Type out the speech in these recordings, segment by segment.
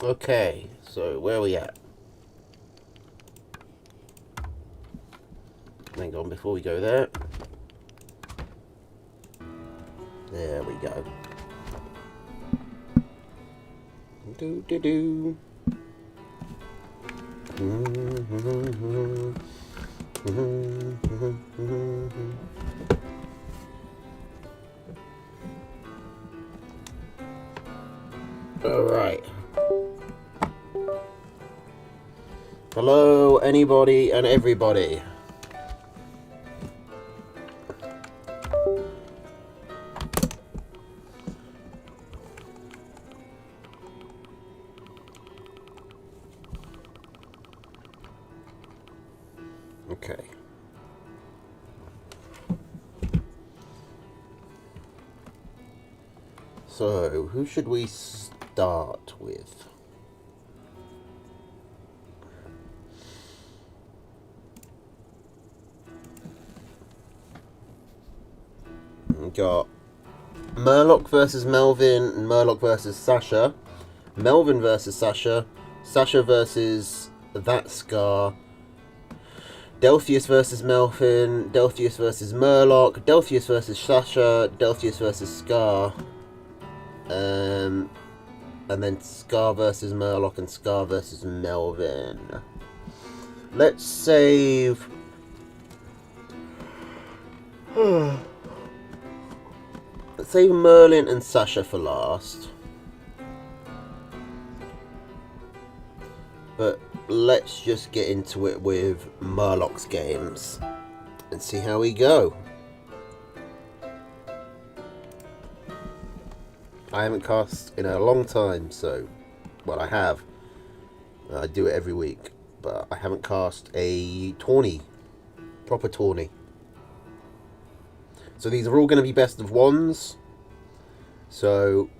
Okay, so where are we at? Hang on, before we go there. There we go. Do do do. All right. Hello, anybody and everybody. Okay. So, who should we start with? We got Murloc versus Melvin, and Murloc versus Sasha, Melvin versus Sasha, Sasha versus that Scar, Delphius versus Melvin, Delphius versus Murloc, Delphius versus Sasha, Delphius versus Scar, and then Scar versus Murloc and Scar versus Melvin. Let's save. Let's save Merlin and Sasha for last. But let's just get into it with Murloc's games and see how we go. I haven't cast in a long time, so... Well, I have. I do it every week. But I haven't cast a tourney. Proper tourney. So these are all going to be best of ones. So,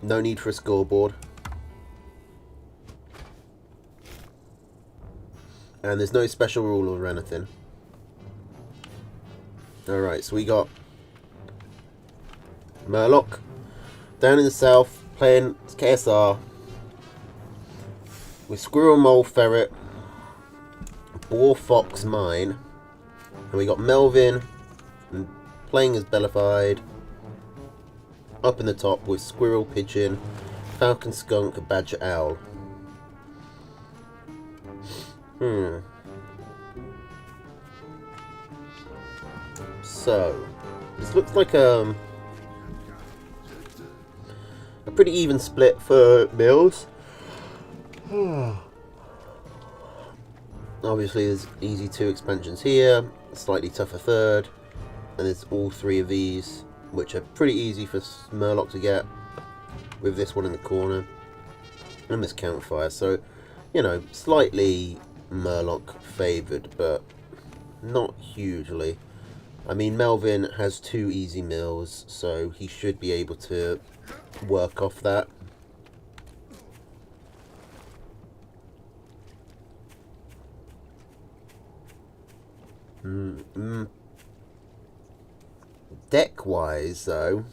no need for a scoreboard. And there's no special rule or anything. Alright, so we got Murloc down in the south playing KSR with Squirrel, Mole, Ferret, Boar, Fox, Mine. And we got Melvin playing as Bellified up in the top with Squirrel, Pigeon, Falcon, Skunk, Badger, Owl. So, this looks like a pretty even split for Mills. Obviously, there's easy 2 expansions here, a slightly tougher third, and there's all 3 of these, which are pretty easy for Murloc to get, with this one in the corner, and this Counterfire. So, you know, slightly Murloc favoured, but not hugely. I mean, Melvin has 2 easy mills, so he should be able to work off that. Deck-wise, though,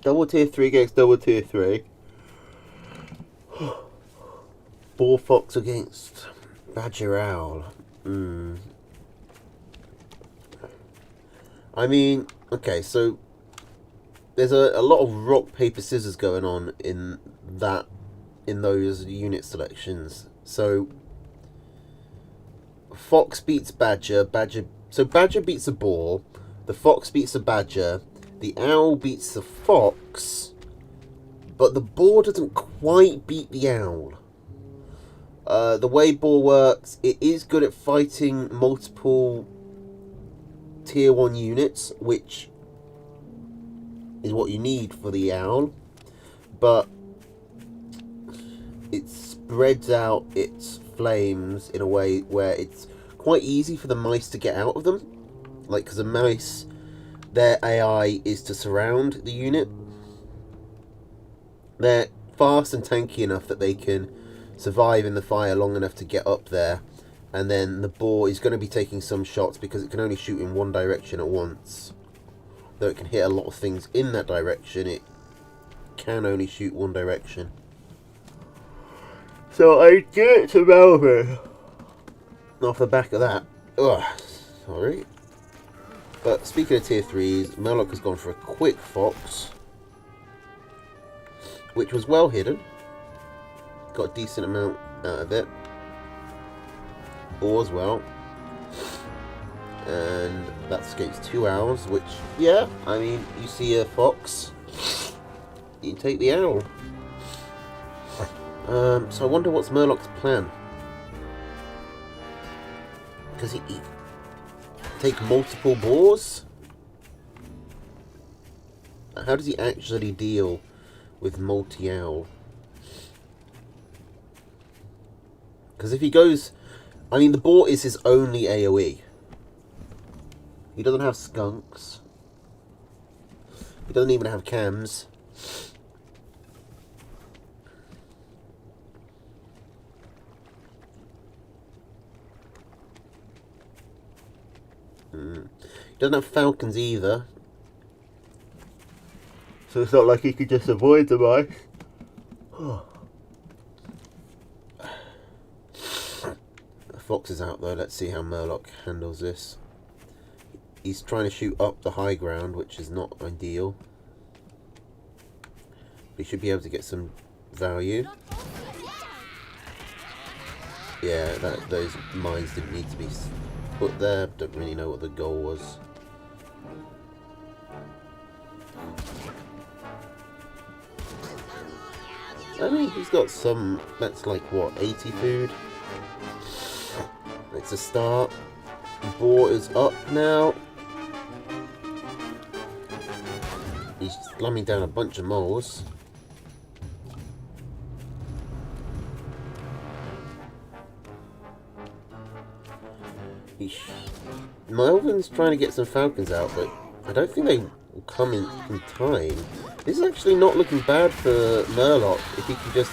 double tier 3 against double tier 3. Boar Fox against Badger Owl. I mean, okay, so there's a lot of rock, paper, scissors going on in those unit selections. So Fox beats Badger, so Badger beats the Boar, the Fox beats the Badger, the Owl beats the Fox, but the Boar doesn't quite beat the Owl. The way Boar works, it is good at fighting multiple tier 1 units, which is what you need for the Owl, but it spreads out its flames in a way where it's quite easy for the mice to get out of them. Like, because the mice, their AI is to surround the unit. They're fast and tanky enough that they can survive in the fire long enough to get up there, and then the Boar is going to be taking some shots because it can only shoot in one direction at once. Though it can hit a lot of things in that direction, it can only shoot one direction. So I get to Melvin off the back of that. Ugh, sorry. But speaking of tier 3s, Murloc has gone for a quick fox, which was well hidden. Got a decent amount out of it. Or as well. And that escapes 2 owls, which, yeah, I mean, you see a fox, you take the owl. So I wonder what's Murloc's plan. Does he take multiple boars? How does he actually deal with multi-owl? Because if he goes... I mean, the boar is his only AoE. He doesn't have skunks. He doesn't even have cams. He doesn't have falcons either. So it's not like he could just avoid the mice. The fox is out though. Let's see how Murloc handles this. He's trying to shoot up the high ground, which is not ideal. But he should be able to get some value. Yeah, those mines didn't need to be put there. Don't really know what the goal was. I mean, he's got some... That's like, what, 80 food? It's a start. Boar is up now. He's slamming down a bunch of moles. Melvin's trying to get some falcons out, but I don't think they will come in time. This is actually not looking bad for Murloc if he can just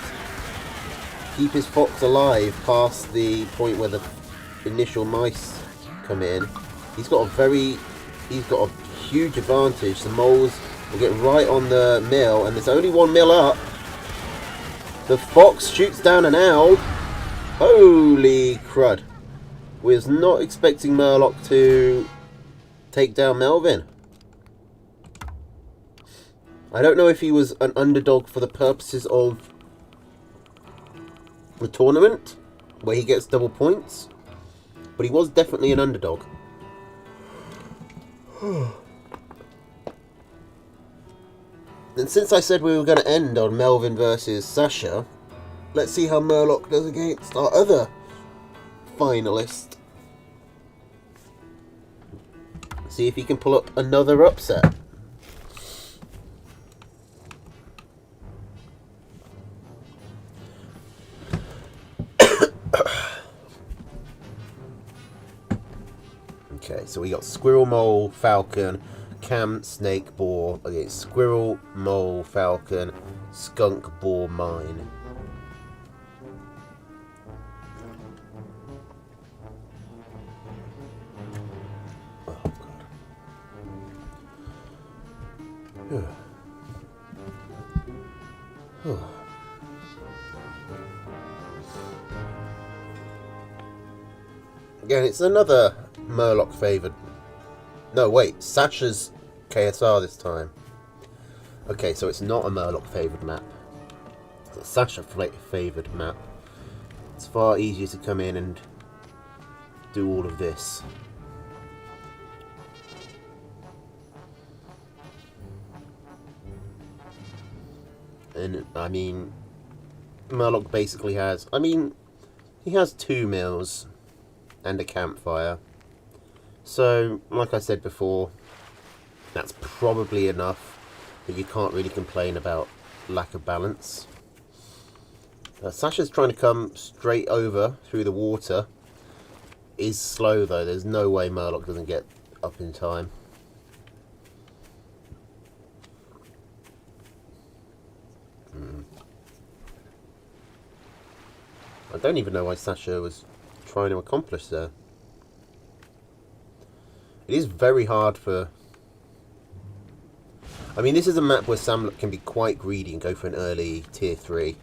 keep his fox alive past the point where the initial mice come in. He's got a huge advantage. The moles will get right on the mill, and there's only one mill up. The fox shoots down an owl. Holy crud. We was not expecting Murloc to take down Melvin. I don't know if he was an underdog for the purposes of the tournament, where he gets double points, but he was definitely an underdog. And since I said we were going to end on Melvin versus Sasha, let's see how Murloc does against our other finalist. See if he can pull up another upset. Okay, so we got Squirrel, Mole, Falcon, Cam, Snake, Boar against Squirrel, Mole, Falcon, Skunk, Boar, Mine. Oh, God. Again, it's another Murloc favoured. No, wait, Sasha's KSR this time. Okay, so it's not a Murloc favoured map. It's a Sasha favoured map. It's far easier to come in and do all of this. And, I mean, Murloc basically has... I mean, he has 2 mills and a campfire. So, like I said before, that's probably enough, but you can't really complain about lack of balance. Sasha's trying to come straight over through the water. Is slow though, there's no way Murloc doesn't get up in time. I don't even know why Sasha was trying to accomplish there. It is very hard for I mean, this is a map where Samlook can be quite greedy and go for an early tier 3.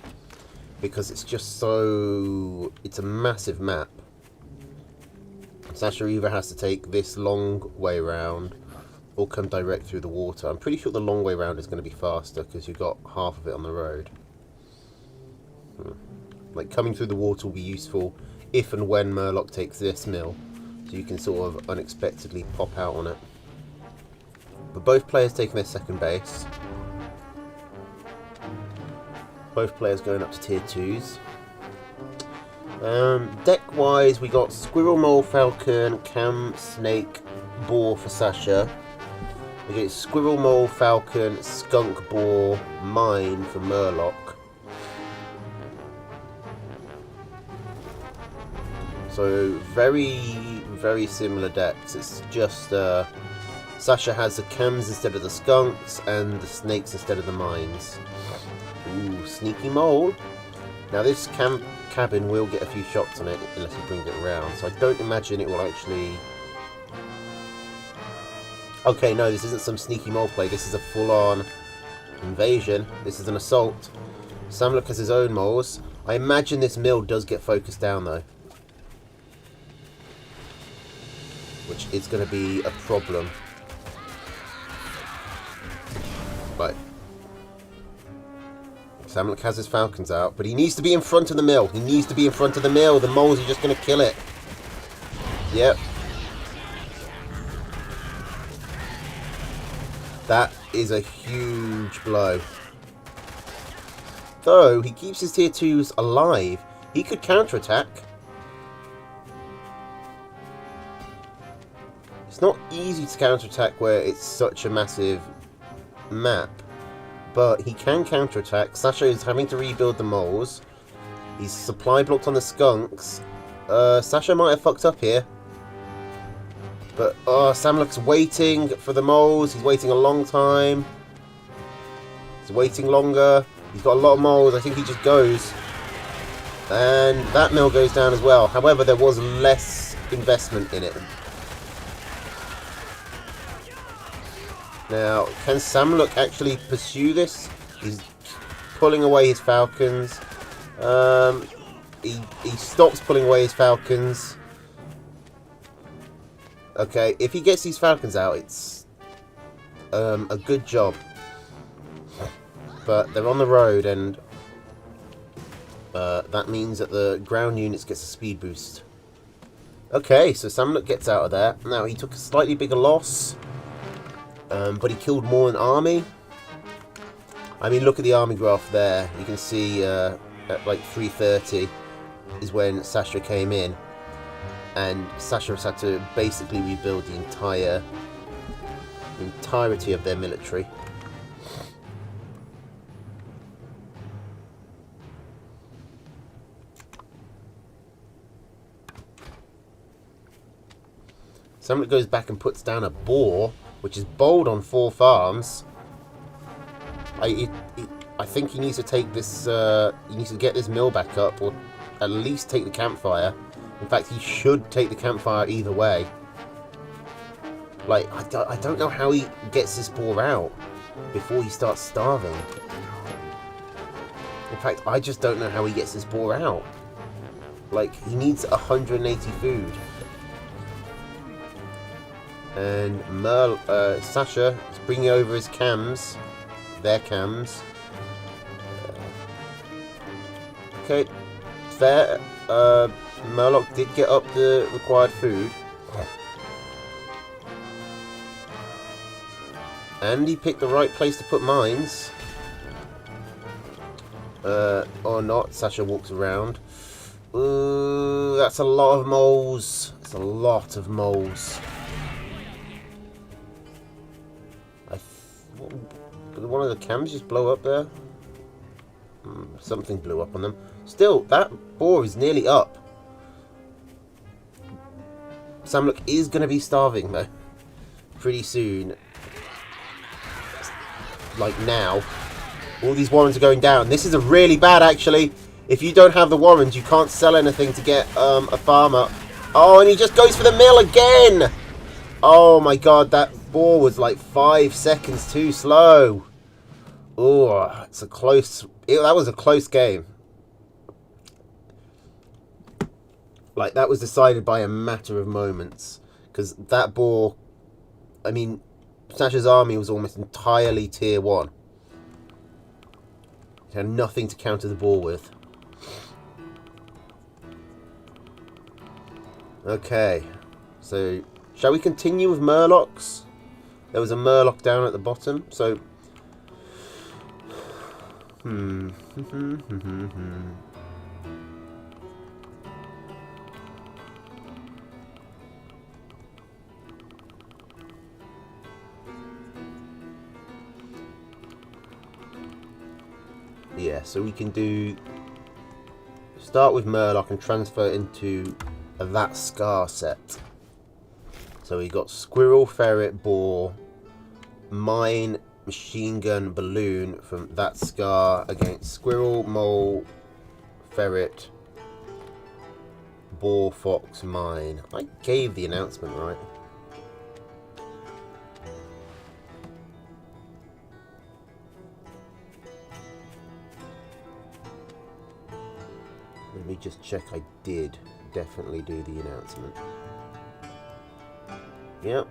Because it's just so... It's a massive map. Sasha either has to take this long way around or come direct through the water. I'm pretty sure the long way round is going to be faster because you've got half of it on the road. Like, coming through the water will be useful if and when Murloc takes this mill. So you can sort of unexpectedly pop out on it. But both players taking their second base. Both players going up to tier 2s. Deck-wise, we got Squirrel, Mole, Falcon, Cam, Snake, Boar for Sasha. We get Squirrel, Mole, Falcon, Skunk, Boar, Mine for Murloc. So very, very similar decks. It's just Sasha has the Cams instead of the Skunks and the Snakes instead of the Mines. Ooh, Sneaky Mole. Now this cabin will get a few shots on it unless he brings it around, so I don't imagine it will actually... Okay, no, this isn't some Sneaky Mole play, this is a full-on invasion. This is an assault. Samlook has his own moles. I imagine this mill does get focused down though, which is going to be a problem. Right. Samlook has his falcons out, but he needs to be in front of the mill. He needs to be in front of the mill. The moles are just going to kill it. Yep. That is a huge blow. Though, he keeps his tier 2s alive. He could counterattack. It's not easy to counterattack where it's such a massive map. But he can counterattack. Sasha is having to rebuild the moles. He's supply blocked on the skunks. Sasha might have fucked up here. But Samlook's waiting for the moles. He's waiting a long time. He's waiting longer. He's got a lot of moles. I think he just goes. And that mill goes down as well. However, there was less investment in it. Now, can Samlook actually pursue this? He's pulling away his falcons. He stops pulling away his falcons. Okay, if he gets these falcons out, it's a good job. But they're on the road, and that means that the ground units gets a speed boost. Okay, so Samlook gets out of there. Now, he took a slightly bigger loss. But he killed more than army. I mean, look at the army graph there. You can see at like 330 is when Sasha came in. And Sasha has had to basically rebuild the entirety of their military. Samlook goes back and puts down a boar, which is bold on 4 farms. I think he needs to take this. He needs to get this mill back up, or at least take the campfire. In fact, he should take the campfire either way. Like, I don't know how he gets this boar out before he starts starving. In fact, I just don't know how he gets this boar out. Like, he needs 180 food. And Sasha is bringing over his cams. Their cams. Okay, fair. Murloc did get up the required food. And he picked the right place to put mines. Or not. Sasha walks around. Ooh, that's a lot of moles. That's a lot of moles. Did one of the cams just blow up there? Something blew up on them. Still, that boar is nearly up. Samlook is going to be starving, though. Pretty soon. Like now. All these warrens are going down. This is a really bad, actually. If you don't have the warrens, you can't sell anything to get a farm up. Oh, and he just goes for the mill again! Oh my god, that boar was like 5 seconds too slow. Oh, it's a close... that was a close game. Like, that was decided by a matter of moments. Because that boar... I mean, Sasha's army was almost entirely tier 1. He had nothing to counter the boar with. Okay. So, shall we continue with Murlocs? There was a Murloc down at the bottom, so... Yeah, so we can do... Start with Murloc and transfer into that Scar set. So we got Squirrel, Ferret, Boar, Mine, Machine Gun, Balloon from that Scar against Squirrel, Mole, Ferret, Boar, Fox, Mine. I gave the announcement right. Let me just check. I did definitely do the announcement. Yep.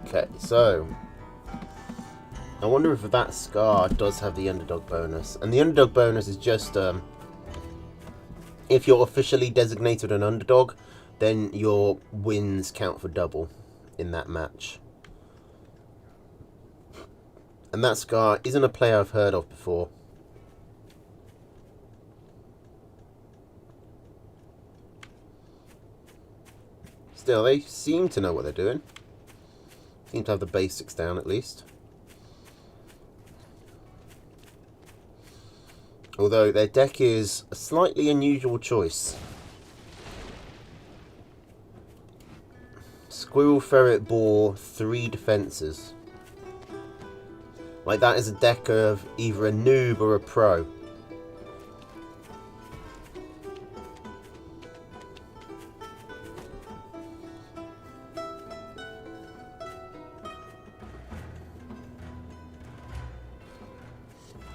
Okay, so I wonder if that Scar does have the underdog bonus. And the underdog bonus is just if you're officially designated an underdog, then your wins count for double in that match. And that Scar isn't a player I've heard of before. Still, they seem to know what they're doing. Seem to have the basics down at least. Although their deck is a slightly unusual choice. Squirrel, Ferret, Boar, 3 defences. Like, that is a deck of either a noob or a pro.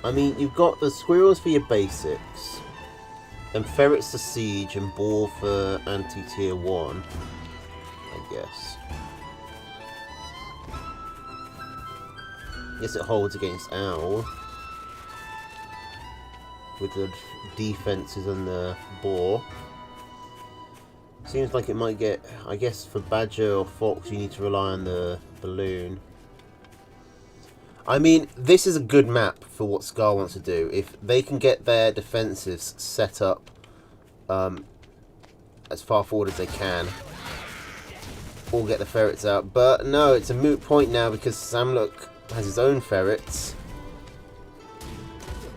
I mean, you've got the Squirrels for your basics, and Ferrets to Siege, and Boar for anti-tier 1, I guess. Yes, it holds against Owl, with the defences and the Boar. Seems like it might get, I guess for Badger or Fox you need to rely on the Balloon. I mean, this is a good map for what Scar wants to do. If they can get their defensives set up as far forward as they can, or get the ferrets out. But no, it's a moot point now because Samlook has his own ferrets.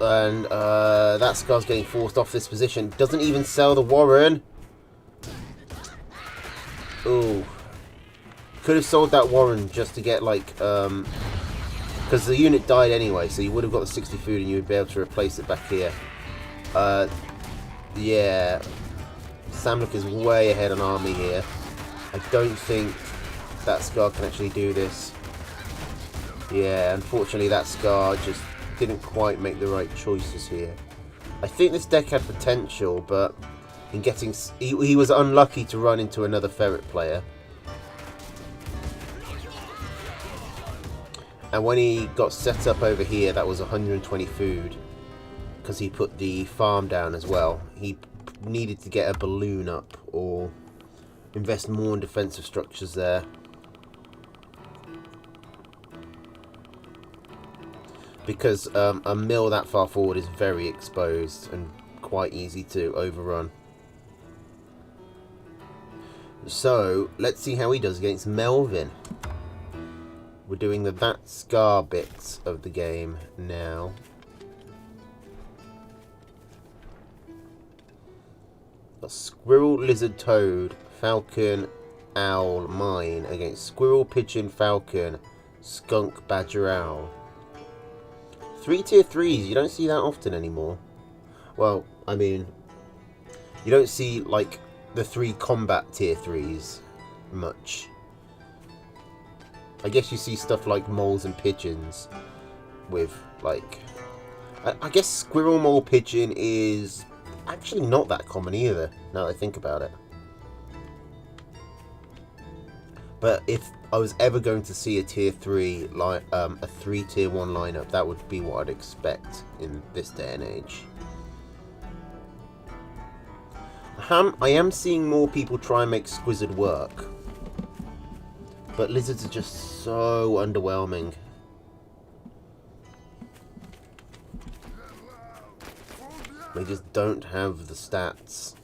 And that Scar's getting forced off this position. Doesn't even sell the Warren. Ooh. Could have sold that Warren just to get like... because the unit died anyway, so you would have got the 60 food and you would be able to replace it back here. Yeah. Samlook is way ahead on army here. I don't think that Scar can actually do this. Yeah, unfortunately that Scar just didn't quite make the right choices here. I think this deck had potential, but in getting... He was unlucky to run into another ferret player. And when he got set up over here, that was 120 food. Because he put the farm down as well. He needed to get a balloon up or invest more in defensive structures there. Because a mill that far forward is very exposed and quite easy to overrun. So, let's see how he does against Melvin. We're doing that Scar bits of the game now. Got Squirrel, Lizard, Toad, Falcon, owl, mine against squirrel, pigeon, falcon, skunk, badger, owl. 3 tier 3s, you don't see that often anymore. Well, I mean, you don't see like the 3 combat tier 3s much. I guess you see stuff like moles and pigeons with like... I guess squirrel, mole, pigeon is actually not that common either, now that I think about it. But if I was ever going to see a tier 3, a 3 tier 1 lineup, that would be what I'd expect in this day and age. I am seeing more people try and make Squizzard work. But lizards are just so underwhelming. They just don't have the stats.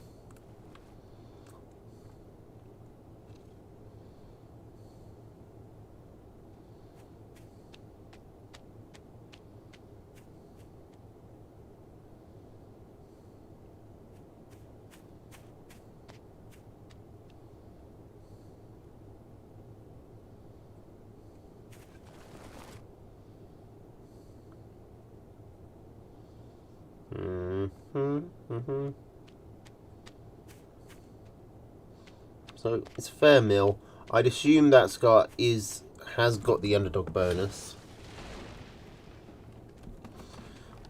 So it's fair mill. I'd assume that Scar has got the underdog bonus.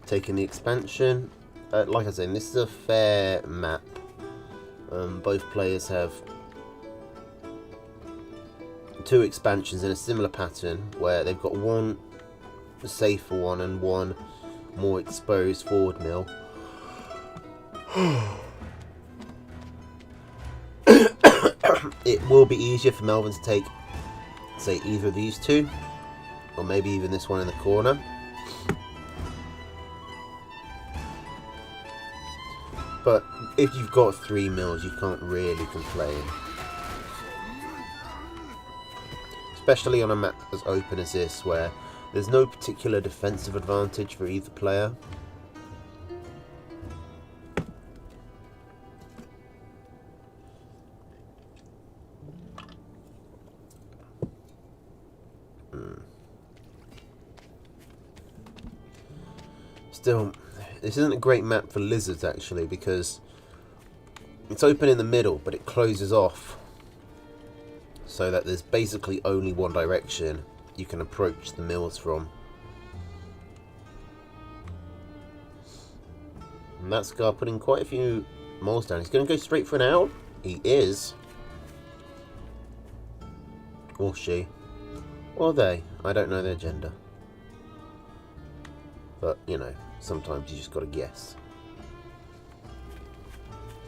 Taking the expansion. Like I said, this is a fair map. Both players have 2 expansions in a similar pattern, where they've got one safer one and one more exposed forward mill. It will be easier for Melvin to take, say, either of these 2, or maybe even this one in the corner. But if you've got 3 mills, you can't really complain. Especially on a map as open as this, where there's no particular defensive advantage for either player. Still, this isn't a great map for lizards actually, because it's open in the middle, but it closes off so that there's basically only one direction you can approach the mills from. And that Scar putting quite a few moles down. He's going to go straight for an owl? He is. Or she. Or they. I don't know their gender. But, you know, sometimes you just got to guess.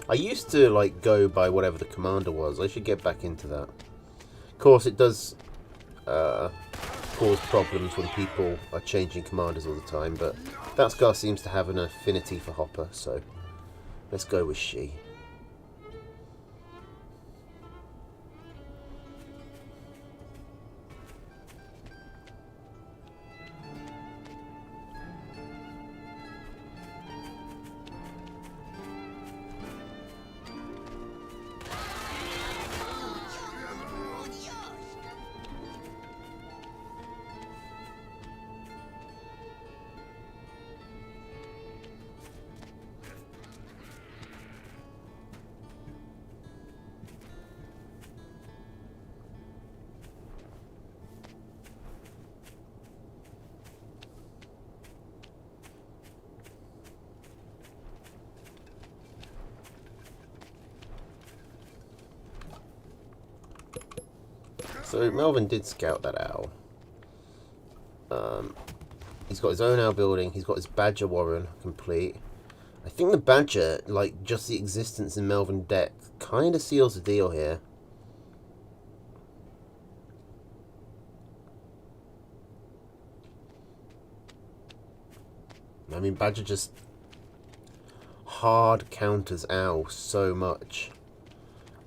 I used to, like, go by whatever the commander was. I should get back into that. Of course, it does cause problems when people are changing commanders all the time, but that Scar seems to have an affinity for Hopper, so let's go with she. So Melvin did scout that owl. He's got his own owl building. He's got his badger warren complete. I think the badger, like just the existence in Melvin deck, kind of seals the deal here. I mean, badger just hard counters owl so much.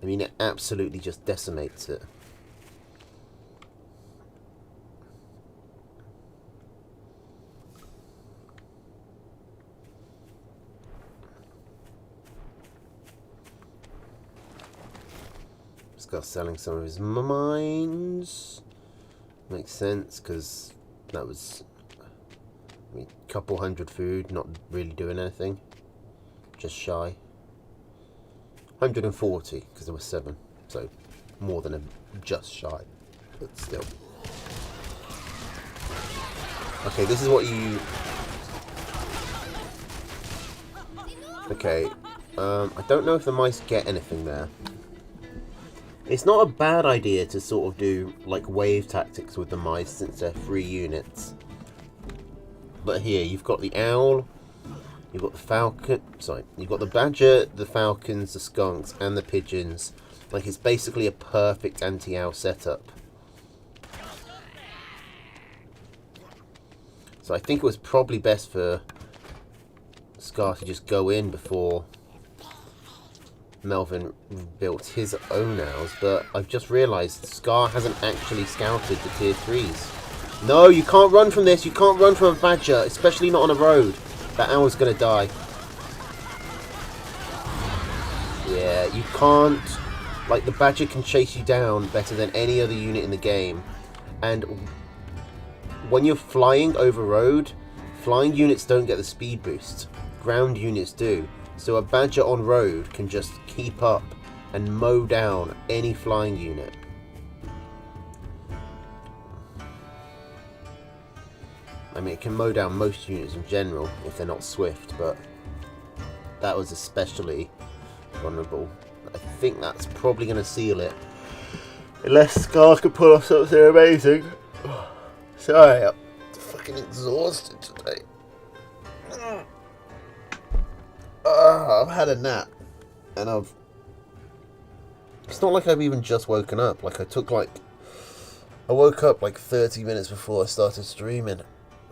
I mean, it absolutely just decimates it. Scar selling some of his mines. Makes sense, because that was, I mean, a couple hundred food, not really doing anything. Just shy. 140, because there were 7. So, more than a just shy. But still. Okay, this is what you... Okay, I don't know if the mice get anything there. It's not a bad idea to sort of do like wave tactics with the mice since they're free units. But here you've got the owl, you've got the falcon, sorry, you've got the badger, the falcons, the skunks and the pigeons. Like it's basically a perfect anti-owl setup. So I think it was probably best for Scar to just go in before Melvin built his own owls, but I've just realised Scar hasn't actually scouted the tier 3s. No, you can't run from this. You can't run from a badger, especially not on a road. That owl's going to die. Yeah, you can't. Like, the badger can chase you down better than any other unit in the game. And when you're flying over road, flying units don't get the speed boost. Ground units do. So a badger on road can just keep up and mow down any flying unit. I mean, it can mow down most units in general if they're not swift, but that was especially vulnerable. I think that's probably going to seal it. Unless Scar can pull off something amazing. Sorry, I'm fucking exhausted today. I've had a nap, and it's not like I've even just woken up. Like I woke up like 30 minutes before I started streaming,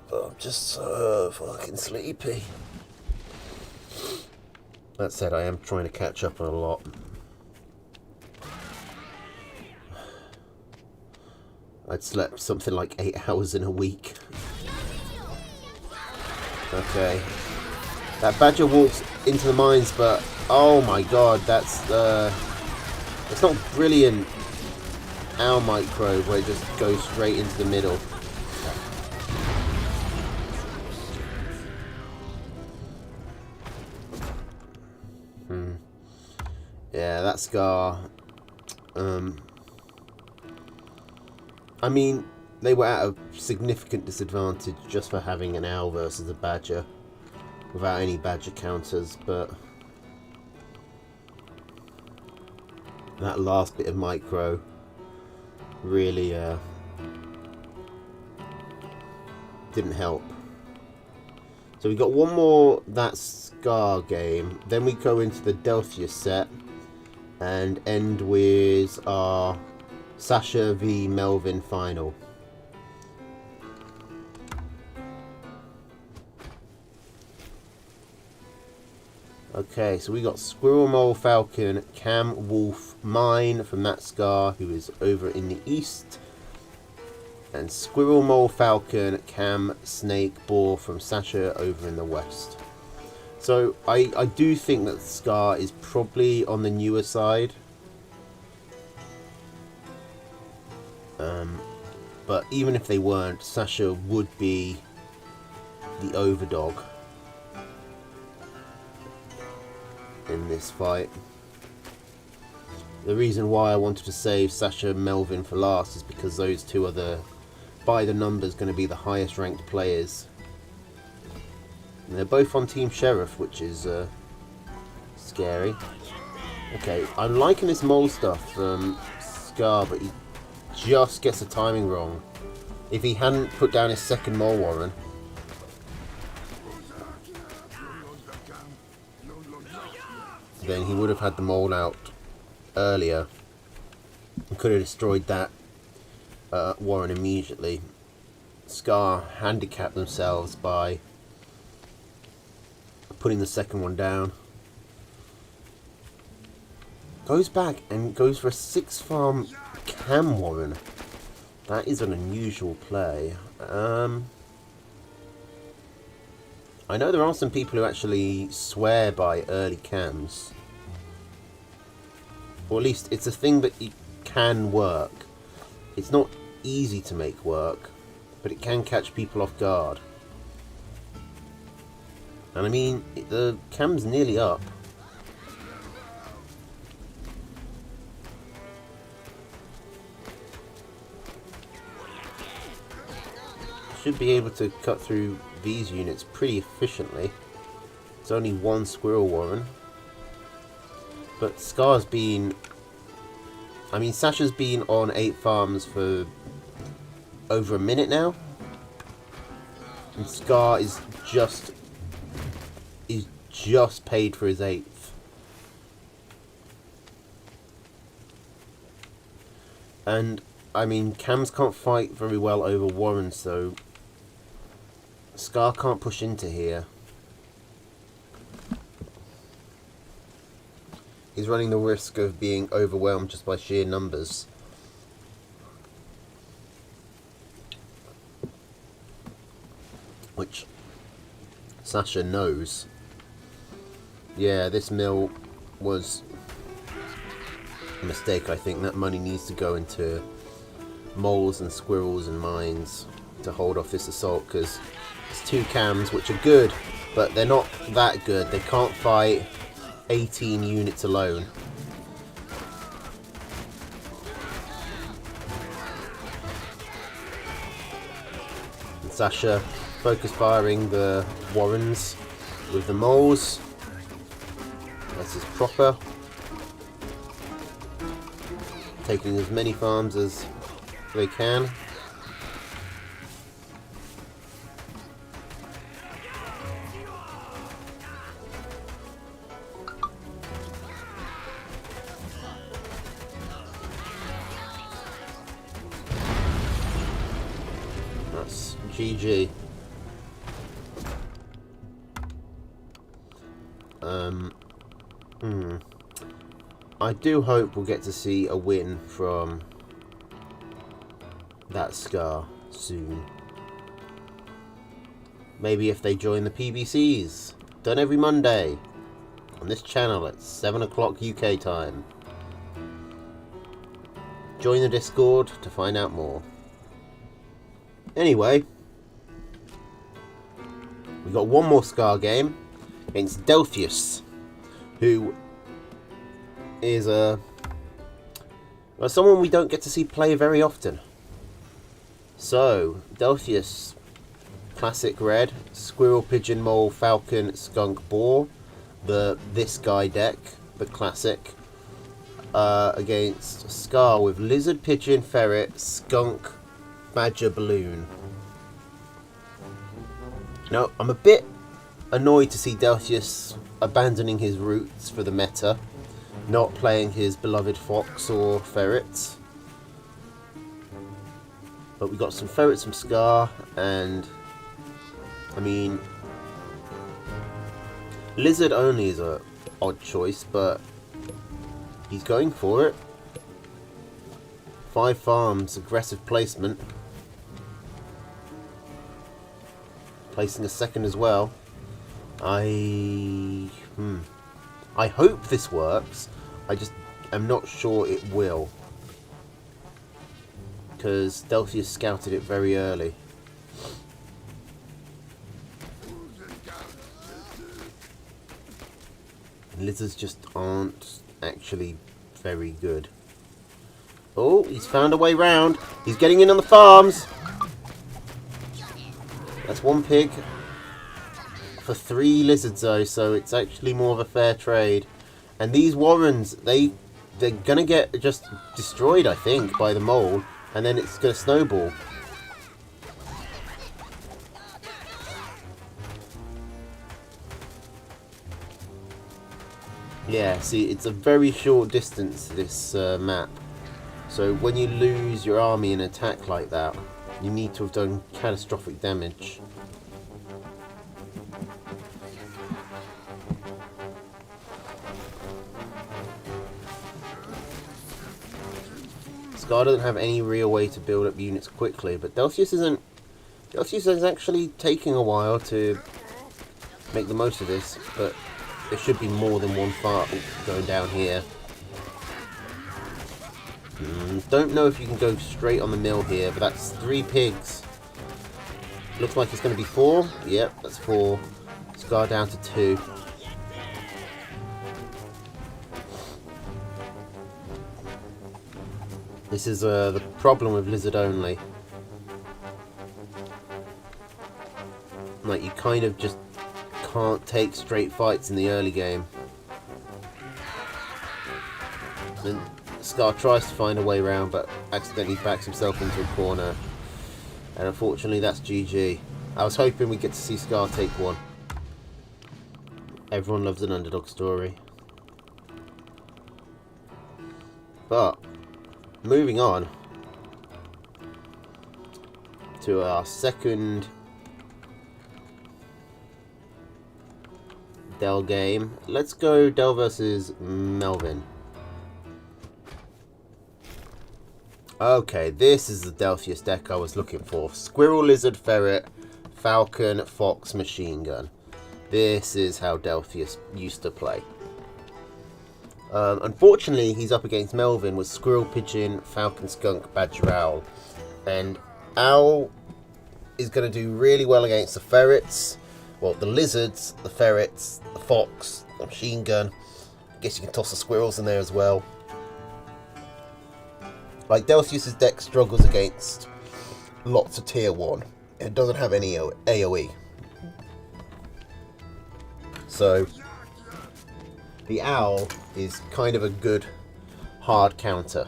but I'm just so fucking sleepy. That said, I am trying to catch up on a lot. I'd slept something like 8 hours in a week. Okay. That badger walks into the mines, but oh my god, that's it's not brilliant owl micro where it just goes straight into the middle. Yeah, that Scar. I mean, they were at a significant disadvantage just for having an owl versus a badger. Without any badger counters, but that last bit of micro really didn't help. So we got one more that Scar game, then we go into the Delphia set and end with our Sasha v Melvin final. Okay, so we got Squirrel, Mole, Falcon, Cam, Wolf, Mine from that Scar, who is over in the east. And Squirrel, Mole, Falcon, Cam, Snake, Boar from Sasha over in the west. So I do think that Scar is probably on the newer side. But even if they weren't, Sasha would be the overdog in this fight. The reason why I wanted to save Sasha and Melvin for last is because those two are the, by the numbers, going to be the highest ranked players. And they're both on Team Sheriff, which is scary. Okay, I'm liking this mole stuff from Scar, but he just gets the timing wrong. If he hadn't put down his second mole warren, then he would have had the mole out earlier and could have destroyed that warren immediately. Scar handicapped themselves by putting the second one down. Goes back and goes for a 6-farm cam warren. That is an unusual play. I know there are some people who actually swear by early cams. Or at least it's a thing that can work. It's not easy to make work, but it can catch people off guard. And I mean, the cam's nearly up. Should be able to cut through these units pretty efficiently. It's only one squirrel warren. But Scar's been... I mean, Sasha's been on 8 farms for over a minute now. And Scar is just paid for his 8th. And, I mean, cams can't fight very well over warrens, so Scar can't push into here. He's running the risk of being overwhelmed just by sheer numbers. Which Sasha knows. Yeah, this mill was a mistake, I think. That money needs to go into moles and squirrels and mines to hold off this assault, because it's 2 cams which are good, but they're not that good. They can't fight 18 units alone. And Sasha focus firing the warrens with the moles. This is proper. Taking as many farms as they can. That's GG. I do hope we'll get to see a win from that Scar soon. Maybe if they join the PBCs, done every Monday on this channel at 7 o'clock UK time. Join the Discord to find out more. Anyway, we got one more Scar game against Delphius, who is someone we don't get to see play very often. So, Delphius, classic red, squirrel, pigeon, mole, falcon, skunk, boar. This guy deck, the classic, against Scar with lizard, pigeon, ferret, skunk, badger, balloon. Now, I'm a bit annoyed to see Delphius abandoning his roots for the meta, not playing his beloved fox or ferrets. But we got some ferrets from Scar, and I mean, lizard only is a odd choice, but he's going for it. 5 farms, aggressive placement. Placing a second as well. I hope this works. I just am not sure it will, because Delphius scouted it very early. Lizards just aren't actually very good. Oh, he's found a way round. He's getting in on the farms. That's 1 pig for 3 lizards though, so it's actually more of a fair trade. And these warrens, they're gonna get just destroyed, I think, by the mole, and then it's gonna snowball. Yeah, see, it's a very short distance, this map. So when you lose your army in an attack like that, you need to have done catastrophic damage. Scar doesn't have any real way to build up units quickly, but Delphius is actually taking a while to make the most of this, but there should be more than 1 farm going down here. Don't know if you can go straight on the mill here, but that's 3 pigs. Looks like it's going to be 4. Yep, that's 4. Scar down to 2. This is the problem with Lizard only. Like, you kind of just can't take straight fights in the early game. And Scar tries to find a way around, but accidentally backs himself into a corner. And unfortunately, that's GG. I was hoping we'd get to see Scar take one. Everyone loves an underdog story. But, moving on to our second Del game. Let's go Del versus Melvin. Okay, this is the Delphius deck I was looking for. Squirrel, Lizard, Ferret, Falcon, Fox, Machine Gun. This is how Delphius used to play. Unfortunately, he's up against Melvin with Squirrel, Pigeon, Falcon, Skunk, Badger, Owl. And Owl is going to do really well against the Ferrets. Well, the Lizards, the Ferrets, the Fox, the Machine Gun. I guess you can toss the Squirrels in there as well. Like, Delphius' deck struggles against lots of tier 1. It doesn't have any AoE. So, the Owl is kind of a good hard counter.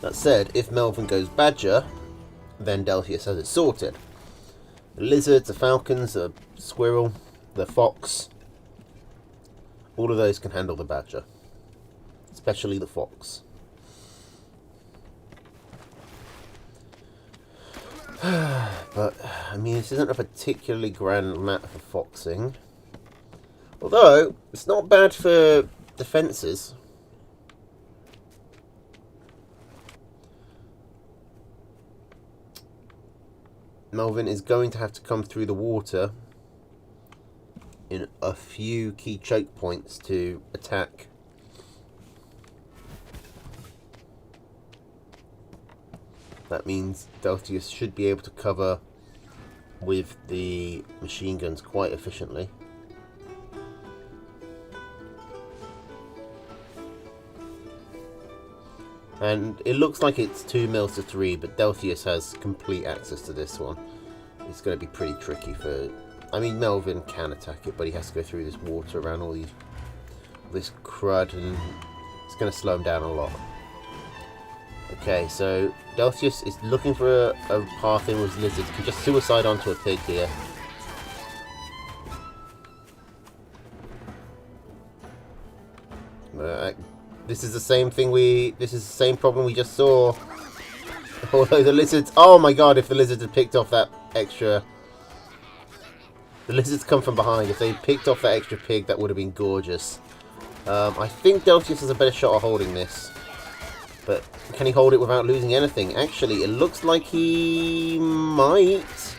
That said, if Melvin goes Badger, then Delphius has it sorted. The Lizards, the Falcons, the Squirrel, the Fox, all of those can handle the Badger. Especially the Fox. But, I mean, this isn't a particularly grand map for foxing. Although, it's not bad for defences. Melvin is going to have to come through the water in a few key choke points to attack. That means Delphius should be able to cover with the machine guns quite efficiently. And it looks like it's 2 mils to 3, but Delphius has complete access to this one. It's going to be pretty tricky for... I mean, Melvin can attack it, but he has to go through this water around all this crud, and it's going to slow him down a lot. Okay, so Delphius is looking for a path in with Lizard. He can just suicide onto a pig here. This is the same thing this is the same problem we just saw. Although the Lizards... Oh my god, if the Lizards had picked off that extra... The Lizards come from behind. If they picked off that extra pig, that would have been gorgeous. I think Delphius has a better shot at holding this. But can he hold it without losing anything? Actually, it looks like he might.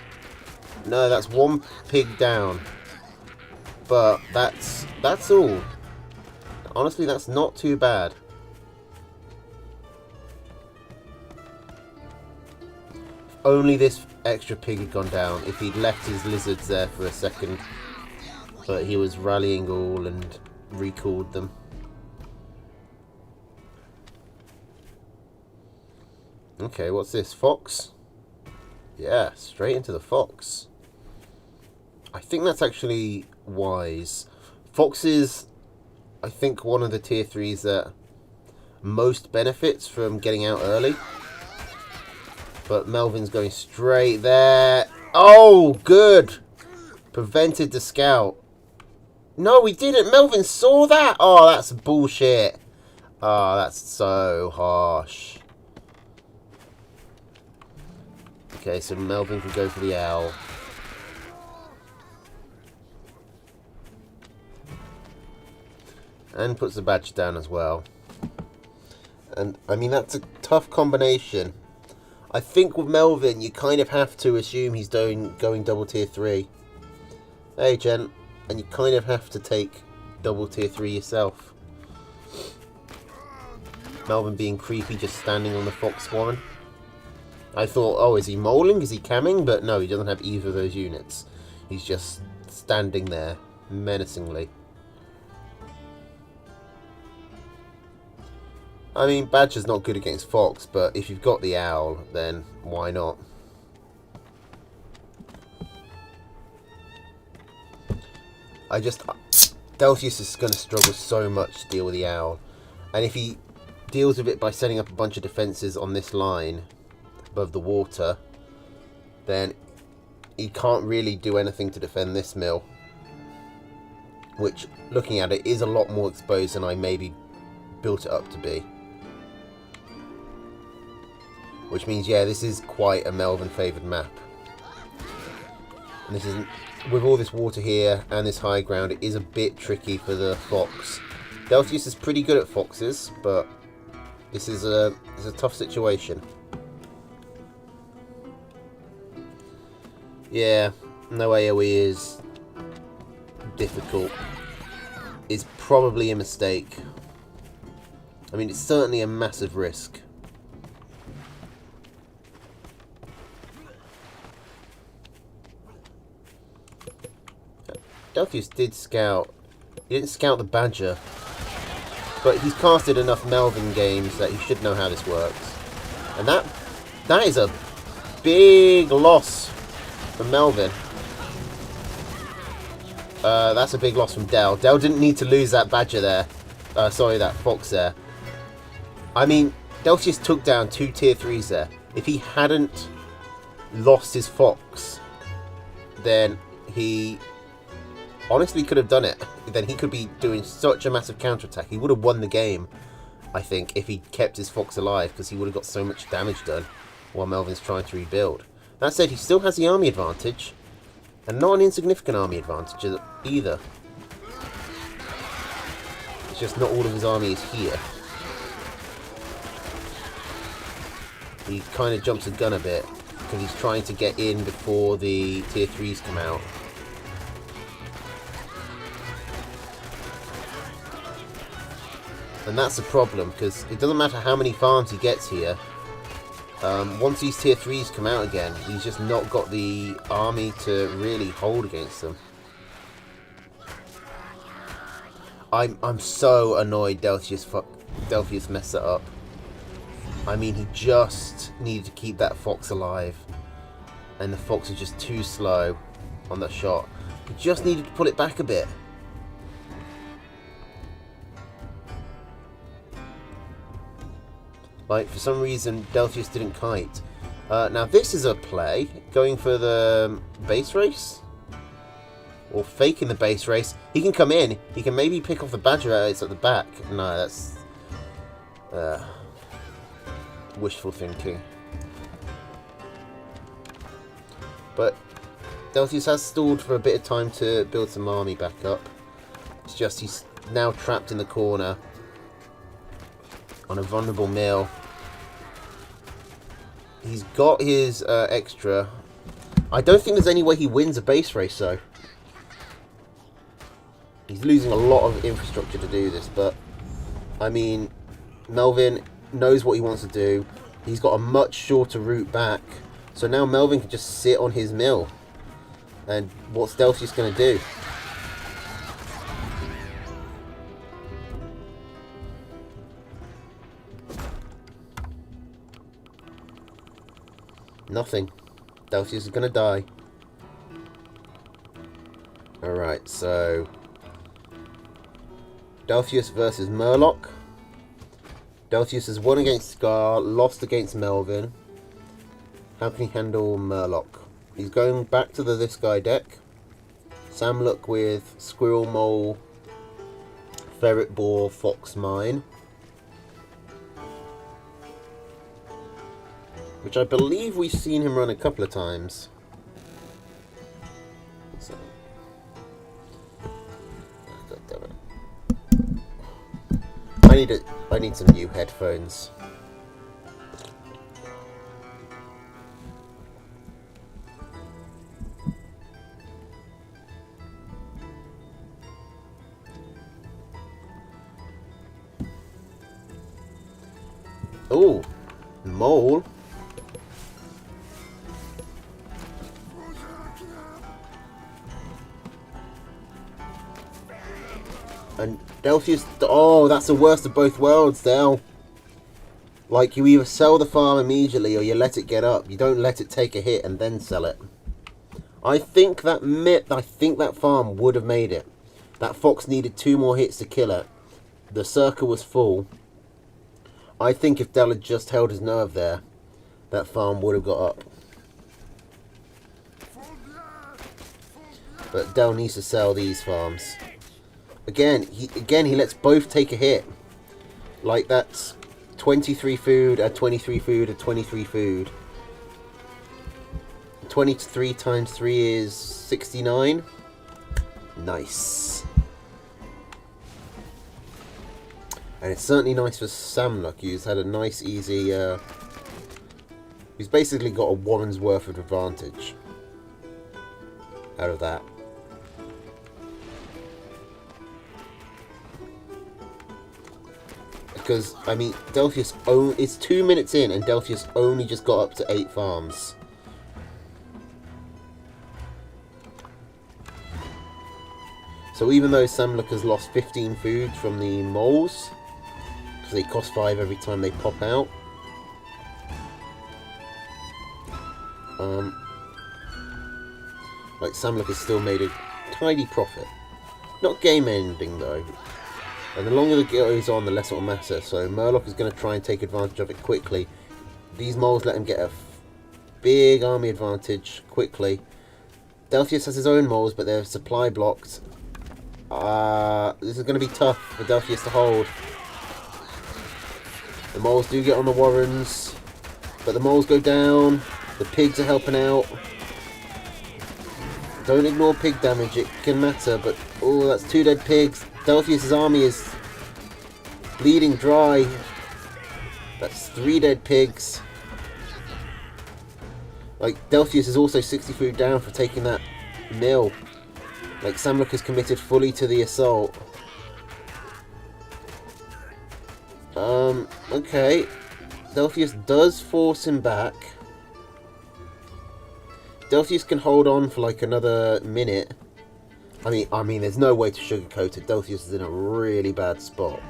No, that's 1 pig down. But that's all. Honestly, that's not too bad. If only this extra pig had gone down. If he'd left his lizards there for a second. But he was rallying all and recalled them. Okay, what's this? Fox? Yeah, straight into the Fox. I think that's actually wise. Fox is, I think, one of the tier 3s that most benefits from getting out early. But Melvin's going straight there. Oh, good! Prevented the scout. No, we didn't. Melvin saw that. Oh, that's bullshit. Oh, that's so harsh. Okay, so Melvin can go for the owl. And puts the badger down as well. And, I mean, that's a tough combination. I think with Melvin, you kind of have to assume he's going double tier 3. Hey, gent. And you kind of have to take double tier 3 yourself. Melvin being creepy, just standing on the fox spawn. I thought, oh, is he moling? Is he camming? But no, he doesn't have either of those units. He's just standing there, menacingly. I mean, Badger's not good against Fox, but if you've got the Owl, then why not? Delphius is going to struggle so much to deal with the Owl. And if he deals with it by setting up a bunch of defences on this line above the water, then he can't really do anything to defend this mill. Which, looking at it, is a lot more exposed than I maybe built it up to be. Which means, yeah, this is quite a Melvin favoured map. And this is, with all this water here and this high ground, it is a bit tricky for the Fox. Delphius is pretty good at foxes, but this is a tough situation. Yeah, no AoE is difficult. It's probably a mistake. I mean, it's certainly a massive risk. Delphius did scout. He didn't scout the Badger, but he's casted enough Melvin games that he should know how this works. And that is a big loss from Melvin. That's a big loss from Del. Del didn't need to lose that Badger there. Sorry, that Fox there. I mean, Delphius took down 2 tier 3s there. If he hadn't lost his Fox, then he honestly could have done it. Then he could be doing such a massive counterattack. He would have won the game, I think, if he kept his Fox alive, because he would have got so much damage done while Melvin's trying to rebuild. That said, he still has the army advantage, and not an insignificant army advantage either. It's just not all of his army is here. He kind of jumps the gun a bit, because he's trying to get in before the tier 3s come out. And that's the problem, because it doesn't matter how many farms he gets here. Once these tier 3s come out again, he's just not got the army to really hold against them. I'm so annoyed Delphius messed that up. I mean, he just needed to keep that Fox alive, and the Fox was just too slow on that shot. He just needed to pull it back a bit. Like, for some reason, Delphius didn't kite. Now, this is a play. Going for the base race? Or faking the base race. He can come in. He can maybe pick off the Badger it's at the back. No, that's wishful thinking. But Delphius has stalled for a bit of time to build some army back up. It's just he's now trapped in the corner on a vulnerable mill. He's got his extra. I don't think there's any way he wins a base race, though. He's losing a lot of infrastructure to do this, but I mean, Melvin knows what he wants to do. He's got a much shorter route back, so now Melvin can just sit on his mill. And what's Delphius going to do? Nothing. Delphius is going to die. Alright, so Delphius versus Murloc. Delphius has won against Scar, lost against Melvin. How can he handle Murloc? He's going back to the This Guy deck. Samlook with Squirrel, Mole, Ferret, Boar, Fox, Mine. Which I believe we've seen him run a couple of times. So. God damn it. I need some new headphones. Oh, mole. And Delphius... Oh, that's the worst of both worlds, Del. Like, you either sell the farm immediately or you let it get up. You don't let it take a hit and then sell it. I think that farm would have made it. That fox needed 2 more hits to kill it. The circle was full. I think if Del had just held his nerve there, that farm would have got up. But Del needs to sell these farms. Again, he lets both take a hit. Like, that's 23 food at 23 food at 23 food. 23 times 3 is 69. Nice. And it's certainly nice for Samluck. He's had a nice, easy... he's basically got a woman's worth of advantage out of that. Because, I mean, Delphius... It's 2 minutes in and Delphius only just got up to 8 farms. So even though Samluck has lost 15 food from the moles, because they cost 5 every time they pop out, like, Samluck has still made a tidy profit. Not game ending though. And the longer it goes on, the less it will matter. So Murloc is going to try and take advantage of it quickly. These moles let him get a big army advantage quickly. Delphius has his own moles, but they're supply blocked. This is going to be tough for Delphius to hold. The moles do get on the warrens, but the moles go down. The pigs are helping out. Don't ignore pig damage, it can matter, but oh, that's 2 dead pigs. Delphius' army is bleeding dry. That's 3 dead pigs. Like, Delphius is also 60 food down for taking that mill. Like, Samluck is committed fully to the assault. Okay. Delphius does force him back. Delphius can hold on for like another minute. I mean, there's no way to sugarcoat it. Delphius is in a really bad spot.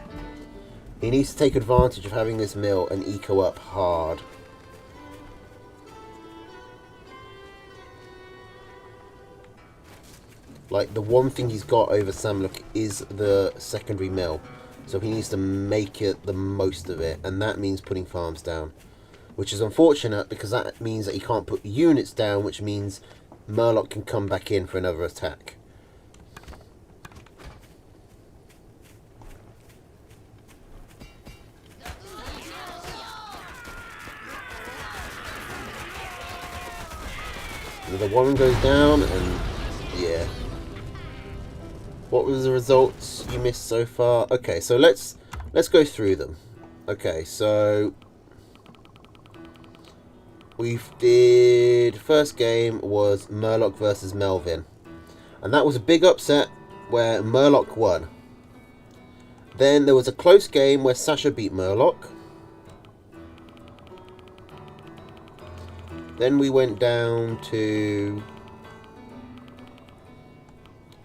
He needs to take advantage of having this mill and eco up hard. Like, the one thing he's got over Samluck is the secondary mill. So he needs to make it the most of it. And that means putting farms down. Which is unfortunate, because that means that he can't put units down, which means Murloc can come back in for another attack. The one goes down, and yeah. What was the results you missed so far? Okay, so let's go through them. Okay, so we did... First game was Murloc versus Melvin. And that was a big upset where Murloc won. Then there was a close game where Sasha beat Murloc. Then we went down to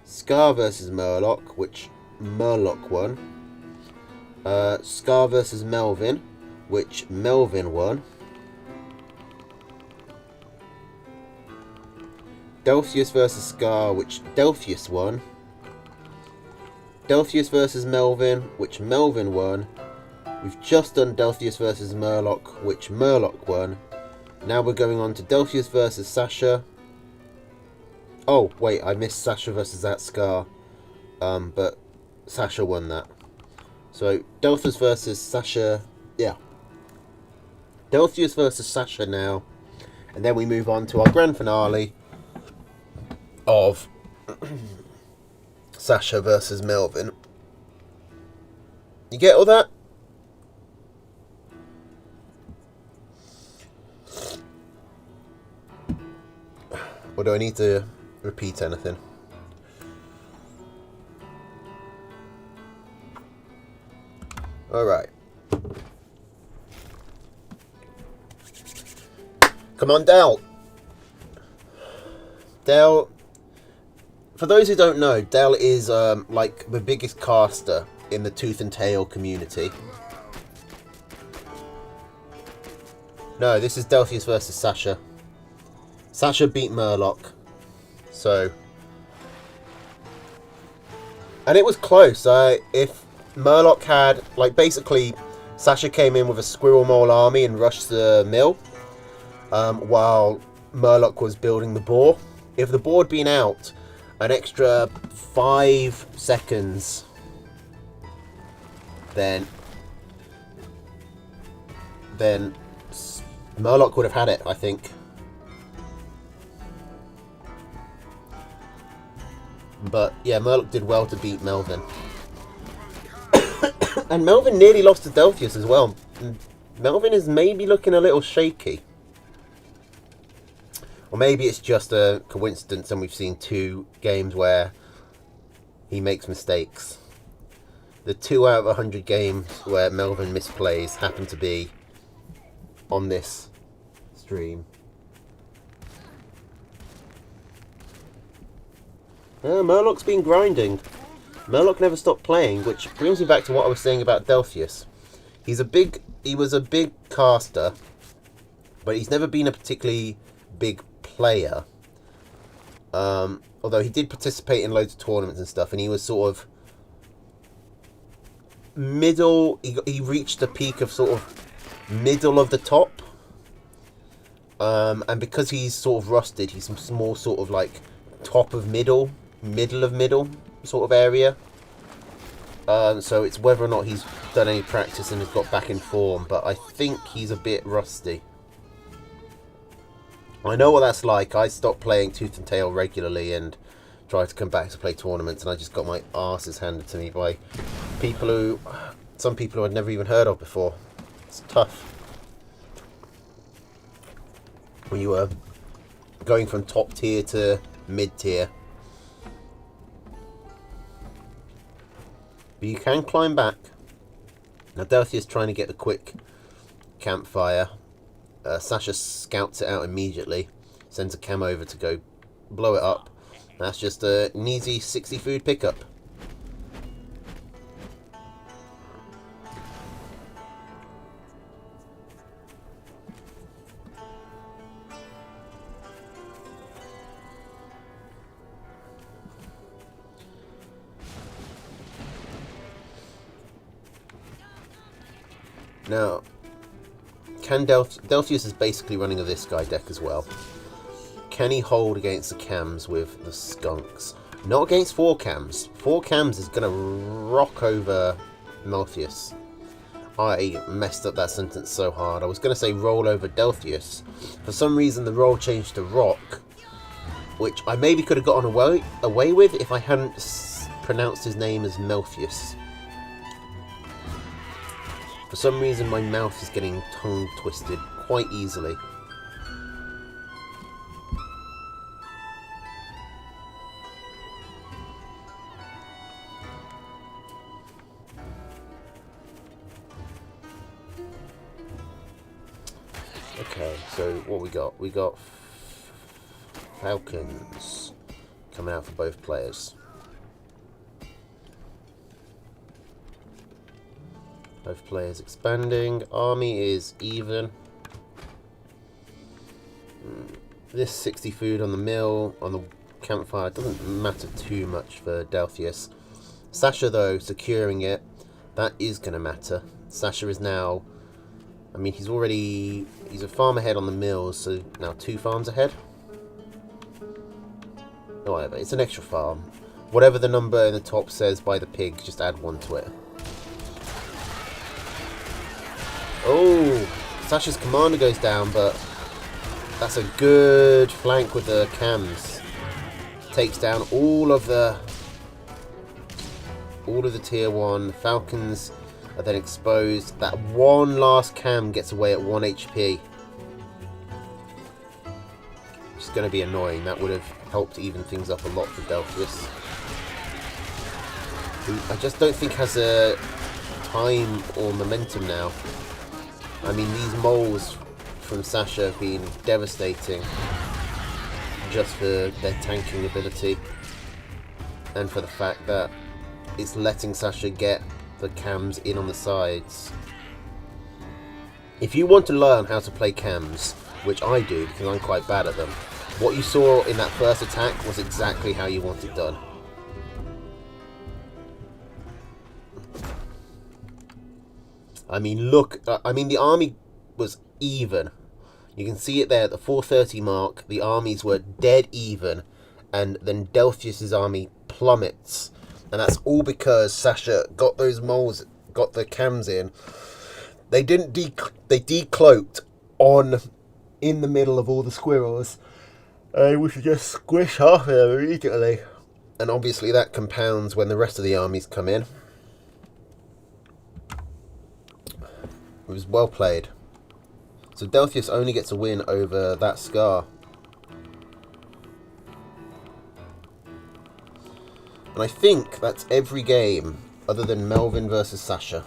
Scar versus Murloc, which Murloc won. Scar versus Melvin, which Melvin won. Delphius versus Scar, which Delphius won. Delphius versus Melvin, which Melvin won. We've just done Delphius versus Murloc, which Murloc won. Now we're going on to Delphius versus Sasha. Oh, wait, I missed Sasha versus that Scar. But Sasha won that. So, Delphius versus Sasha. Yeah. Delphius versus Sasha now. And then we move on to our grand finale of Sasha versus Melvin. You get all that? Or do I need to repeat anything? Alright. Come on, Del. Del. For those who don't know, Del is like the biggest caster in the Tooth and Tail community. No, this is Delphius versus Sasha. Sasha beat Murloc. So... And it was close. If Murloc had... Like, basically, Sasha came in with a Squirrel Mole army and rushed the mill. While Murloc was building the boar. If the boar had been out an extra 5 seconds... Then Murloc would have had it, I think. But yeah, Murloc did well to beat Melvin. And Melvin nearly lost to Delphius as well. Melvin is maybe looking a little shaky. Or maybe it's just a coincidence and we've seen 2 games where he makes mistakes. The 2 out of 100 games where Melvin misplays happen to be on this stream. Murloc's been grinding. Murloc never stopped playing, which brings me back to what I was saying about Delphius. He was a big caster, but he's never been a particularly big player. Although he did participate in loads of tournaments and stuff, and he was sort of middle. He reached the peak of sort of middle of the top. And because he's sort of rusted, he's more sort of like top of middle of middle sort of area. So it's whether or not he's done any practice and has got back in form, but I think he's a bit rusty. I know what that's like. I stopped playing Tooth and Tail regularly and tried to come back to play tournaments, and I just got my asses handed to me by some people who I'd never even heard of before. It's tough when you were going from top tier to mid tier. But you can climb back. Now Delphi is trying to get the quick campfire. Sasha scouts it out immediately. Sends a cam over to go blow it up. That's just an easy 60 food pickup. Now, Delphius is basically running a this guy deck as well. Can he hold against the cams with the skunks? Not against 4 cams. 4 cams is going to rock over Melpheus. I messed up that sentence so hard. I was going to say roll over Delphius. For some reason the roll changed to rock, which I maybe could have gotten away with if I hadn't pronounced his name as Melpheus. For some reason my mouth is getting tongue twisted quite easily. Okay, so what we got? We got Falcons coming out for both players. Both players expanding. Army is even. This 60 food on the mill, on the campfire, doesn't matter too much for Delphius. Sasha, though, securing it, that is going to matter. Sasha is now... I mean, he's a farm ahead on the mills, so now 2 farms ahead. Oh, whatever, it's an extra farm. Whatever the number in the top says by the pigs, just add 1 to it. Oh, Sasha's commander goes down, but that's a good flank with the cams. Takes down all of the tier 1. Falcons are then exposed. That one last cam gets away at 1 HP. Which is going to be annoying. That would have helped even things up a lot for Delphius, who I just don't think has a time or momentum now. I mean, these moles from Sasha have been devastating, just for their tanking ability and for the fact that it's letting Sasha get the cams in on the sides. If you want to learn how to play cams, which I do because I'm quite bad at them, what you saw in that first attack was exactly how you want it done. I mean, look, the army was even. You can see it there at the 430 mark. The armies were dead even, and then Delphius's army plummets. And that's all because Sasha got those moles, got the cams in. They didn't they decloaked in the middle of all the squirrels. We should just squish half of them immediately. And obviously that compounds when the rest of the armies come in. It was well played. So Delphius only gets a win over that Scar. And I think that's every game other than Melvin versus Sasha.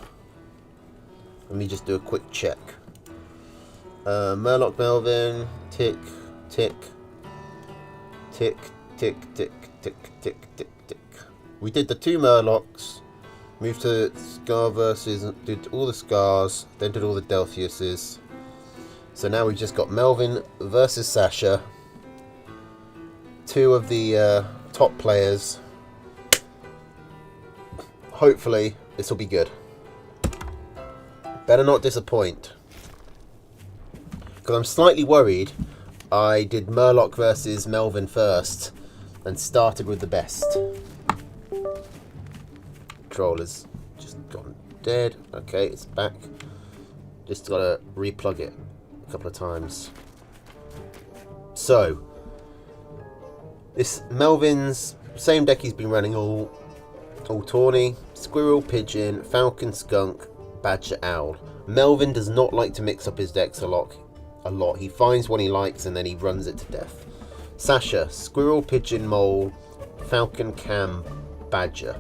Let me just do a quick check. Murloc Melvin, tick, tick, tick, tick, tick, tick, tick, tick, tick. We did the 2 Murlocs, moved to Scar versus, did all the Scars, then did all the Delphiuses. So now we've just got Melvin versus Sasha. 2 of the top players. Hopefully this will be good. Better not disappoint. Because I'm slightly worried I did Murloc versus Melvin first and started with the best. Controller's just gone dead. Okay, it's back. Just gotta replug it a couple of times. So, this Melvin's same deck he's been running all tawny. Squirrel, Pigeon, Falcon, Skunk, Badger, Owl. Melvin does not like to mix up his decks a lot. He finds one he likes and then he runs it to death. Sasha, Squirrel, Pigeon, Mole, Falcon, Cam, Badger.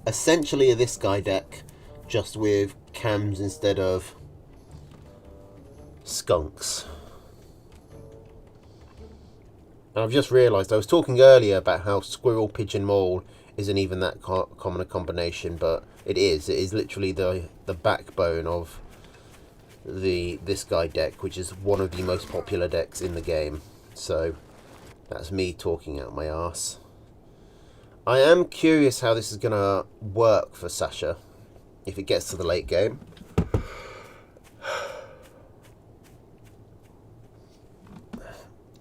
Essentially a this guy deck, just with cams instead of skunks. And I've just realised, I was talking earlier about how Squirrel, Pigeon, Mole isn't even that common a combination, but it is. It is literally the backbone of this guy deck, which is one of the most popular decks in the game. So that's me talking out my arse. I am curious how this is going to work for Sasha if it gets to the late game.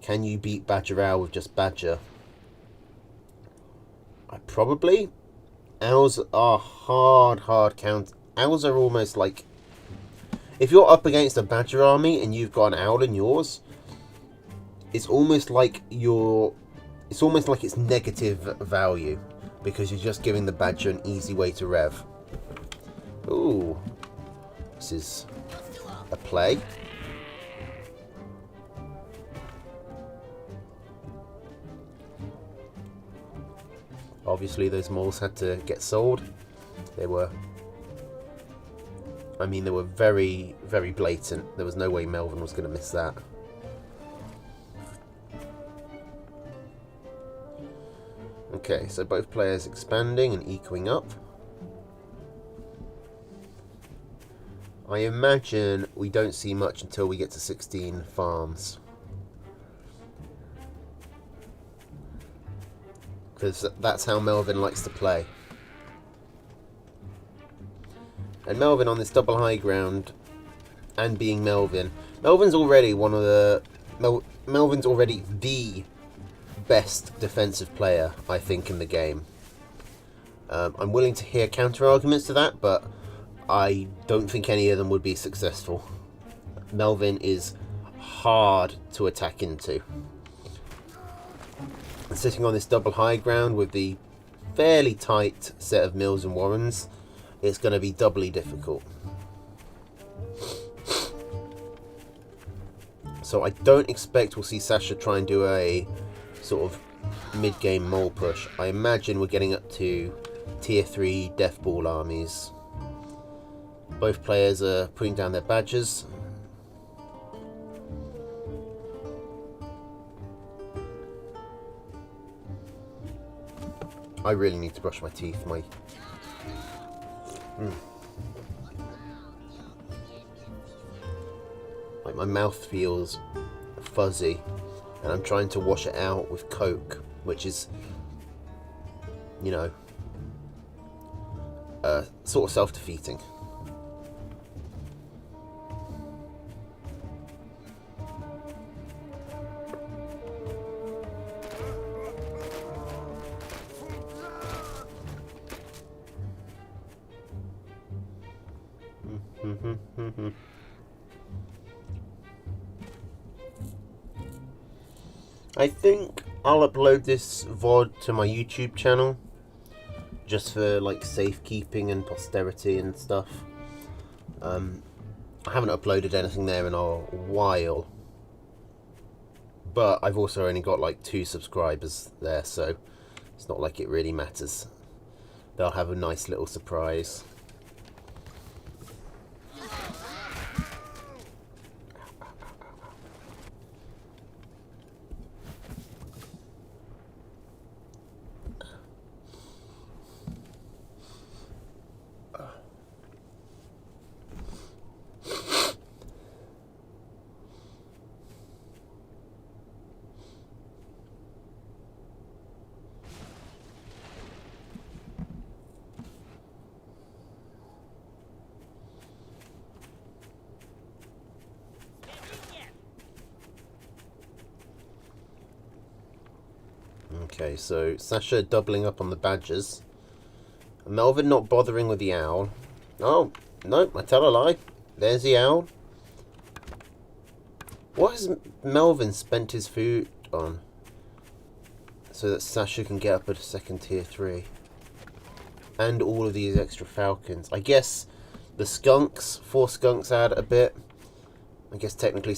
Can you beat Badger Owl with just Badger? Probably. Owls are hard count. Owls are almost like, if you're up against a Badger army and you've got an Owl in yours, it's almost like it's negative value because you're just giving the Badger an easy way to rev. Ooh, this is a play. Obviously those moles had to get sold. They were very, very blatant. There was no way Melvin was going to miss that. Okay, so both players expanding and ecoing up. I imagine we don't see much until we get to 16 farms. Because that's how Melvin likes to play. And Melvin on this double high ground, and being Melvin, Melvin's already the best defensive player, I think, in the game. I'm willing to hear counter arguments to that, but I don't think any of them would be successful. Melvin is hard to attack into. Sitting on this double high ground with the fairly tight set of mills and warrens, it's going to be doubly difficult. So I don't expect we'll see Sasha try and do a sort of mid-game mole push. I imagine we're getting up to tier 3 death ball armies. Both players are putting down their badges. I really need to brush my teeth. Like my mouth feels fuzzy, and I'm trying to wash it out with Coke, which is, you know, sort of self-defeating. I think I'll upload this VOD to my YouTube channel, just for like safekeeping and posterity and stuff. I haven't uploaded anything there in a while, but I've also only got like 2 subscribers there, so it's not like it really matters. They'll have a nice little surprise. Okay, so Sasha doubling up on the badgers. Melvin not bothering with the owl. Oh, no, I tell a lie. There's the owl. What has Melvin spent his food on? So that Sasha can get up at a second tier 3. And all of these extra falcons. I guess the skunks, 4 skunks add a bit. I guess technically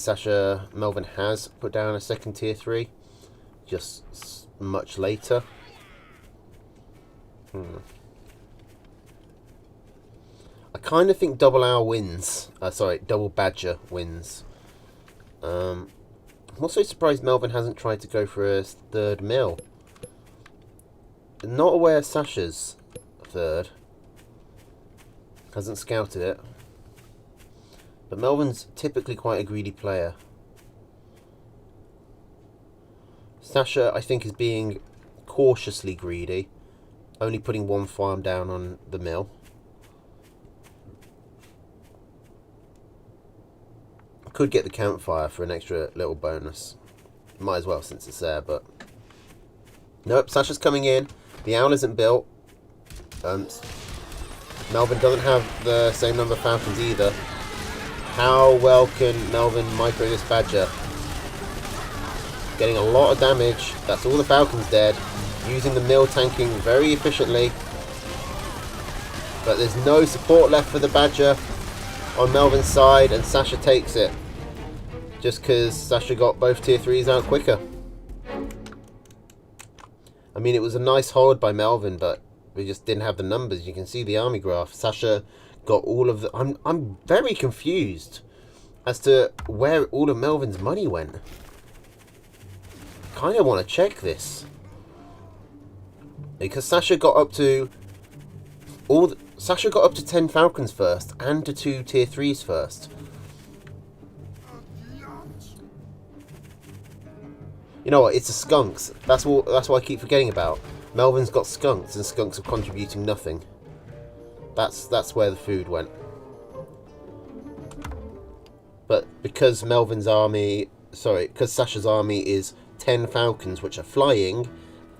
Melvin has put down a second tier 3. Just much later. I kind of think double owl wins. Double badger wins. I'm also surprised Melvin hasn't tried to go for a 3rd mill. Not aware Sasha's 3rd. Hasn't scouted it. But Melvin's typically quite a greedy player. Sasha, I think, is being cautiously greedy, only putting 1 farm down on the mill. Could get the campfire for an extra little bonus. Might as well since it's there, but... Nope, Sasha's coming in. The owl isn't built. Melvin doesn't have the same number of falcons either. How well can Melvin micro this badger? Getting a lot of damage. That's all the falcons dead. Using the mill tanking very efficiently. But there's no support left for the badger on Melvin's side, and Sasha takes it. Just because Sasha got both tier 3s out quicker. I mean, it was a nice hold by Melvin, but we just didn't have the numbers. You can see the army graph. Sasha got all of the... I'm very confused as to where all of Melvin's money went. Kind of want to check this, because Sasha got up to 10 falcons first and to 2 tier 3s first. You know what? It's the skunks. That's what I keep forgetting about. Melvin's got skunks, and skunks are contributing nothing. That's where the food went. But because because Sasha's army is 10 falcons which are flying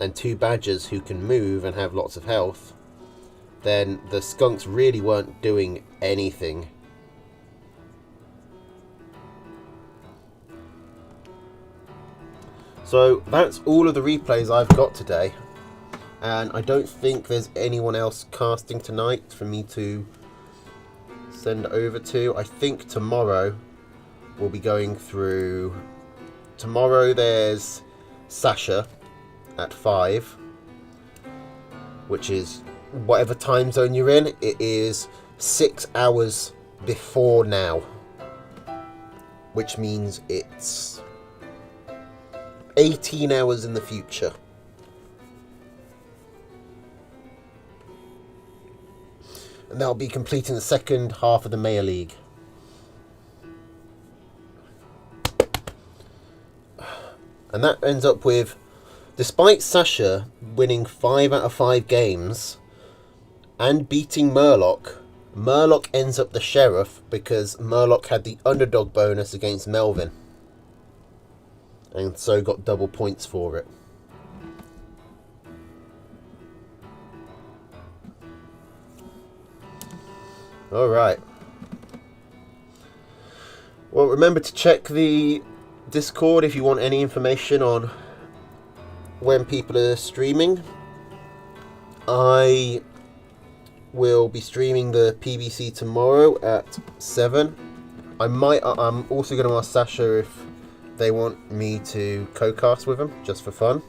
and 2 badgers who can move and have lots of health, then the skunks really weren't doing anything. So that's all of the replays I've got today, and I don't think there's anyone else casting tonight for me to send over to. I think tomorrow we'll be going through... Tomorrow there's Sasha at 5, which is whatever time zone you're in. It is 6 hours before now, which means it's 18 hours in the future. And that'll be completing the second half of the Mayor League. And that ends up with, despite Sasha winning 5 out of 5 games and beating Murloc, Murloc ends up the sheriff because Murloc had the underdog bonus against Melvin. And so got double points for it. Alright. Well, remember to check the Discord if you want any information on when people are streaming. I will be streaming the PBC tomorrow at 7. I'm also going to ask Sasha if they want me to co-cast with them, just for fun.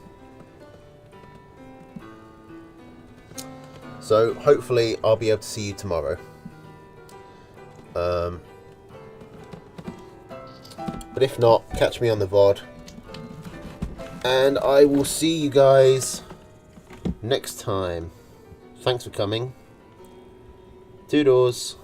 So hopefully I'll be able to see you tomorrow. But if not, catch me on the VOD. And I will see you guys next time. Thanks for coming. Toodles.